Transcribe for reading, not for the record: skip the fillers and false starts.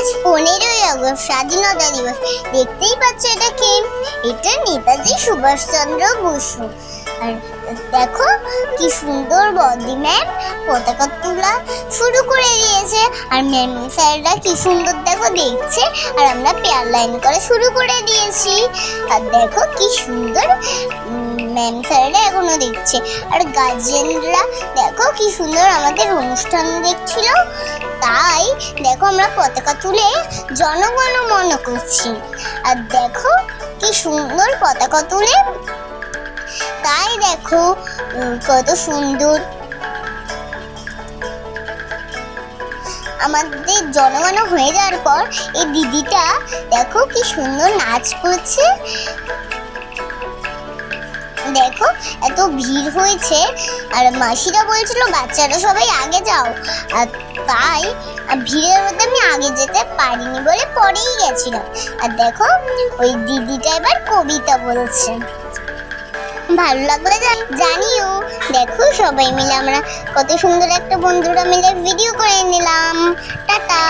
আজ 15ই আগস্ট স্বাধীনতা দিবস। দেখতেই পাচ্ছ এটা কি? এটা নেতাজি সুভাষচন্দ্র বসু। আর দেখো কি সুন্দর বদি ম্যাম পতাকা তোলা শুরু করে দিয়েছে। আর ম্যাম স্যাররা কি সুন্দর দেখো দেখছে। আর আমরা পেয়ার লাইন করে শুরু করে দিয়েছি। আর দেখো কি সুন্দর ম্যাম স্যাররা এখনো দেখছে। আর গার্জেনরা দেখো কি সুন্দর আমাদের অনুষ্ঠান দেখছিল। তাই দেখো আমরা পতাকা তুলে জনগণ মন করছি। আর দেখো কি সুন্দর পতাকা তুলে, তাই দেখো কত সুন্দর আমাদের জনগণ হয়ে যাওয়ার পর এই দিদিটা দেখো কি সুন্দর নাচ করছে। দেখো এত ভিড় হয়েছে। আর মাসিরা বলছিল বাচ্চারা সবাই আগে যাও। আর তাই ভিড়ের মধ্যে আমি আগে যেতে পারিনি বলে পরেই গেছিলাম। আর দেখো ওই দিদিটা এবার কবিতা বলছে। ভালো লাগলে জানিও। দেখো সবাই মিলে আমরা কত সুন্দর একটা বন্ধুরা মিলে ভিডিও করে নিলাম। টাটা।